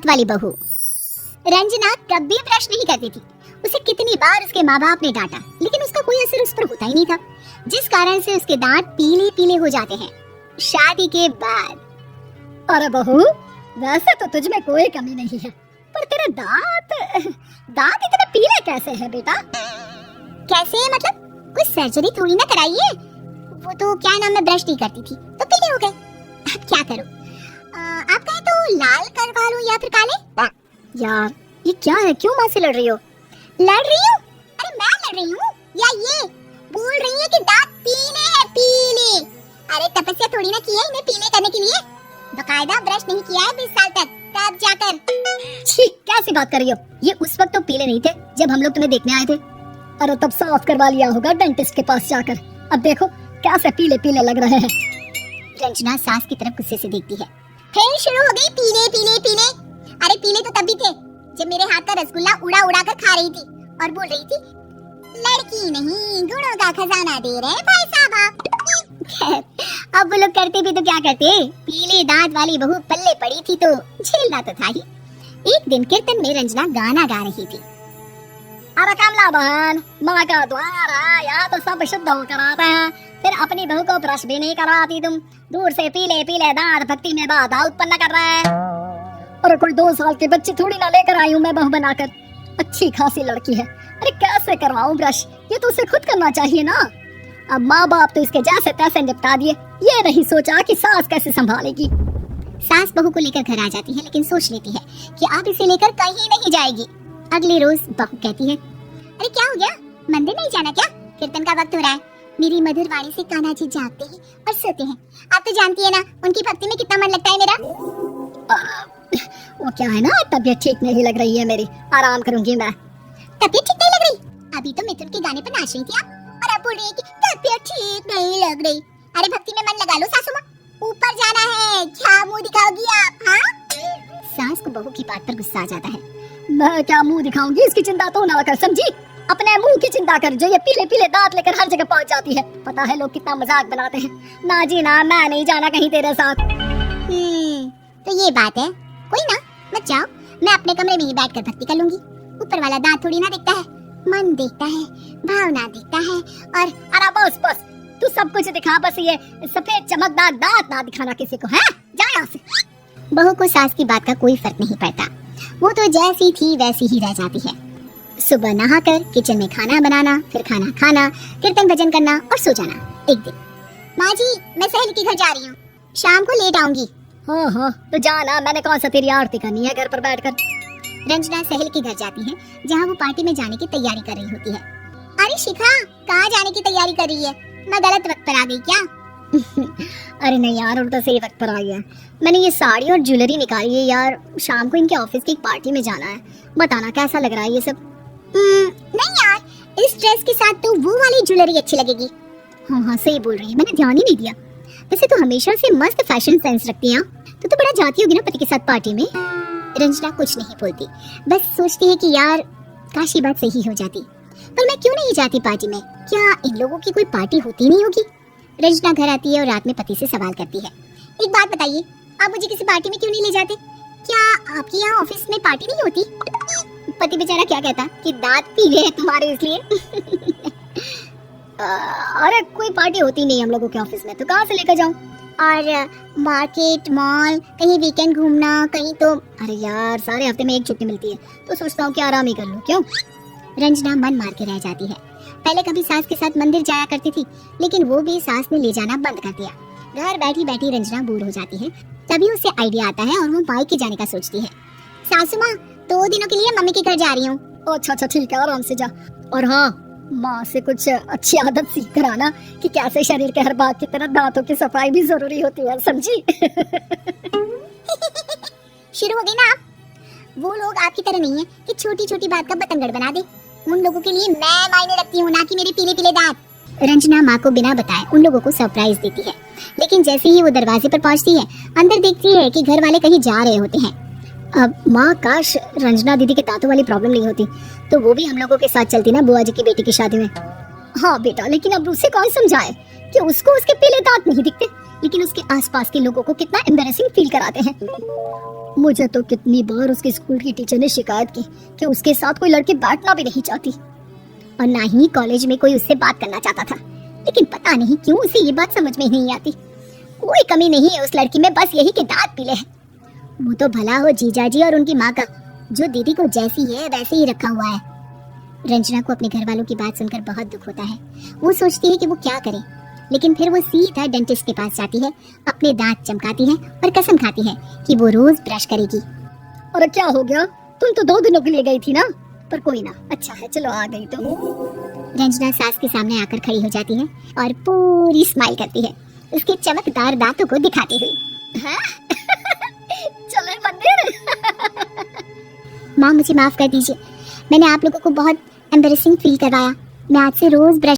दांत वाली बहू। रंजना कभी ब्रश नहीं करती थी। उसे कितनी बार उसके माँ बाप ने डांटा, लेकिन उसका कोई असर उस पर होता ही नहीं था, जिस कारण से उसके दांत पीले पीले हो जाते हैं शादी के बाद। अरे बहू, वैसे तो तुझ में कोई कमी नहीं है, पर तेरे दांत इतने पीले कैसे हैं बेटा? कैसे मतलब? कोई सर्जरी थोड़ी ना कराई है। वो तो क्या नाम, मैं ब्रश नहीं करती थी तो पीले हो गए। अब क्या करूं? आप कहें तो लाल करवा लूं या फिर काले? यार ये क्या है, क्यों माँ से लड़ रही हो? लड़ रही हूँ? अरे मैं लड़ रही हूँ या ये बोल रही है कि दांत पीले हैं, पीले। अरे तपस्या थोड़ी ना की है इन्हें पीले करने के लिए, बकायदा ब्रश नहीं किया है 20 साल तक, तब जाकर। छी, कैसी बात कर रही हो? ये उस वक्त तो पीले नहीं थे जब हम लोग तुम्हें देखने आए थे। अरे तब साफ करवा लिया होगा डेंटिस्ट के पास जाकर। अब देखो कैसे पीले पीले लग रहे हैं। रंजना सास की तरफ गुस्से से देखती है। फिर शुरू हो गई पीले पीले पीले। अरे पीले तो तब भी थे जब मेरे हाथ का रसगुल्ला उड़ा उड़ा कर खा रही थी और बोल रही थी, लड़की नहीं गुणों का खजाना दे रहे भाई साहब। अब वो लोग करते भी तो क्या करते, पीले दांत वाली बहू पल्ले पड़ी थी तो झेलना तो था ही। एक दिन कीर्तन में रंजना गाना गा रही थी। अरे कमला बहन, माँ का द्वार है, यहाँ तो सब शुद्ध होकर आते हैं, फिर अपनी बहू को ब्रश भी नहीं करवाती तुम। दूर से पीले पीले दांत भक्ति में बाधा उत्पन्न कर रहे हैं। अरे कोई 2 साल की बच्ची थोड़ी ना लेकर आई हूँ मैं बहू बनाकर, अच्छी खासी लड़की है। अरे कैसे करवाऊं ब्रश, ये तो उसे खुद करना चाहिए ना। अब माँ बाप तो इसके जैसे तैसे निपटा दिए, ये नहीं सोचा कि सास कैसे संभालेगी। सास बहू को लेकर घर आ जाती है, लेकिन सोच लेती है कि अब इसे लेकर कहीं नहीं जाएगी। अगले रोज बहू कहती है, अरे क्या हो गया, मंदिर नहीं जाना क्या? कीर्तन का वक्त हो रहा है। मेरी मधुर वाणी से कान्हा जी जागते हैं और सोते हैं। आप तो जानती है ना उनकी भक्ति में कितना मन लगता है मेरा। वो क्या है ना, तबीयत ठीक नहीं लग रही है मेरी, आराम करूंगी मैं। तबीयत ठीक नहीं लग रही? अभी तो मिथुन के गाने पर नाच रही थी आप, और आप बोल रही है कि तबीयत ठीक नहीं लग रही। अरे भक्ति में मन लगा लो सासू माँ, ऊपर जाना है, क्या मुंह दिखाओगी आप? हाँ? सास को बहू की बात पर गुस्सा आ जाता है। मैं क्या मुंह दिखाऊंगी, इसकी चिंता तो ना कर, समझी? अपने मुंह की चिंता कर, जो ये पीले पीले दांत लेकर हर जगह पहुंच जाती है। पता है लोग कितना मजाक बनाते हैं। ना जी ना, मैं नहीं जाना कहीं तेरे साथ। तो ये बात है, कोई ना, मत जाओ, मैं अपने कमरे में ही बैठकर भक्ति कर लूंगी। ऊपर वाला दांत थोड़ी ना देखता है, मन देखता है, भावना देखता है। और अरे बस बस, तू सब कुछ दिखा, बस ये सफेद चमकदार दांत ना दिखाना किसी को, है? जा यहाँ से। बहू को सास की बात का कोई फर्क नहीं पड़ता, वो तो जैसी थी वैसी ही रह जाती है। सुबह नहाकर किचन में खाना बनाना, फिर खाना खाना, कीर्तन भजन करना और सो जाना। एक दिन, माँ जी मैं सहेली के घर जा रही हूँ, शाम को लेट आऊंगी। हाँ हाँ तो जाना, मैंने कौन सा तेरी आरती करनी है घर पर बैठकर। रंजना सहेली के घर जाती है, जहाँ वो पार्टी में जाने की तैयारी कर रही होती है। अरे शिखा, कहाँ जाने की तैयारी कर रही है? मैं गलत वक्त पर आ गई क्या? अरे नहीं यार, उल्टा सही वक्त पर आ गया। मैंने ये साड़ी और ज्वेलरी निकाली है यार, शाम को इनके ऑफिस की एक पार्टी में जाना है। बताना कैसा लग रहा है ये सब? नहीं यार, इस ड्रेस के साथ तो वो वाली ज्वेलरी अच्छी लगेगी। हाँ हाँ सही बोल रही है, मैंने ध्यान ही नहीं दिया। वैसे तो हमेशा से मस्त फैशन सेंस रखती है, तो बड़ा जाती होगी ना पति के साथ पार्टी में। रंजना कुछ नहीं बोलती, बस सोचती है कि यार काश ये बात सही हो जाती, पर मैं क्यों नहीं जाती पार्टी में? क्या इन लोगों की कोई पार्टी होती नहीं होगी? रंजना घर आती है और रात में पति से सवाल करती है, एक बात बताइए, आप मुझे किसी पार्टी में क्यों नहीं ले जाते? क्या आपके यहाँ ऑफिस में पार्टी नहीं होती? पति बेचारा क्या कहता कि दांत पीले हैं तुम्हारे इसलिए। अरे कोई पार्टी होती नहीं हम लोगों के ऑफिस में, तो कहाँ से लेकर जाऊँ? और मार्केट, मॉल, कहीं वीकेंड घूमना, कहीं तो। अरे यार सारे हफ्ते में एक छुट्टी मिलती है, तो सोचता हूँ कि आराम ही कर लूँ। क्यों? रंजना मन मार के रह जाती है। पहले कभी सास के साथ मंदिर जाया करती थी, लेकिन वो भी सास ने ले जाना बंद कर दिया। घर बैठी बैठी रंजना बोर हो जाती है, तभी उसे आइडिया आता है और वो मायके जाने का सोचती है। सासू माँ, 2 दिनों के लिए मम्मी के घर जा रही हूँ। अच्छा अच्छा ठीक है, आराम से जा। और हाँ, माँ से कुछ अच्छी आदत सीख कर आना कि कैसे शरीर के हर भाग की तरह दांतों की सफाई भी जरूरी होती है, समझी? शुरू हो गई ना आप? वो लोग आपकी तरह नहीं है कि छोटी छोटी बात का बतंगड़ बना दे। उन लोगों के लिए मैं मायने रखती हूँ, ना कि मेरे पीले पीले दांत। रंजना माँ को बिना बताए उन लोगों को सरप्राइज देती है, लेकिन जैसे ही वो दरवाजे पर पहुँचती है, अंदर देखती है कि घर वाले कहीं जा रहे होते हैं। अब माँ, काश रंजना दीदी के दांतों वाली प्रॉब्लम नहीं होती, तो वो भी हम लोगों के साथ चलती ना बुआ जी की बेटी की शादी में। हाँ बेटा, लेकिन अब उसे कौन समझाए कि उसको उसके पीले दांत नहीं दिखते, लेकिन उसके आसपास के लोगों को कितना एम्बैरेसिंग फील कराते हैं। मुझे तो कितनी बार उसके स्कूल की टीचर ने शिकायत की कि उसके साथ कोई लड़की बैठना भी नहीं चाहती, और ना ही कॉलेज में कोई उससे बात करना चाहता था। लेकिन पता नहीं क्यों उसे ये बात समझ में नहीं आती। कोई कमी नहीं है उस लड़की में, बस यही कि दांत पीले हैं। वो तो भला हो जीजा जी और उनकी माँ का, जो दीदी को जैसी है वैसे ही रखा हुआ है। रंजना को अपने घर वालों की बात सुनकर बहुत दुख होता है। वो सोचती है कि वो क्या करे, लेकिन फिर वो सीधा डेंटिस्ट के पास जाती है, अपने दांत चमकाती है और कसम खाती है कि वो रोज ब्रश करेगी। अरे क्या हो गया, तुम तो 2 दिनों के लिए गई थी ना, पर कोई ना, अच्छा है चलो आ गई तो। रंजना सास के सामने आकर खड़ी हो जाती है और पूरी स्माइल करती है, उसके चमकदार दांतों को दिखाती हुई। चले मंदिर। माँ मुझे माफ कर दीजिए, मैंने आप लोगों को बहुत एम्बैरेसिंग फील करवाया। मैं आज से रोज ब्रश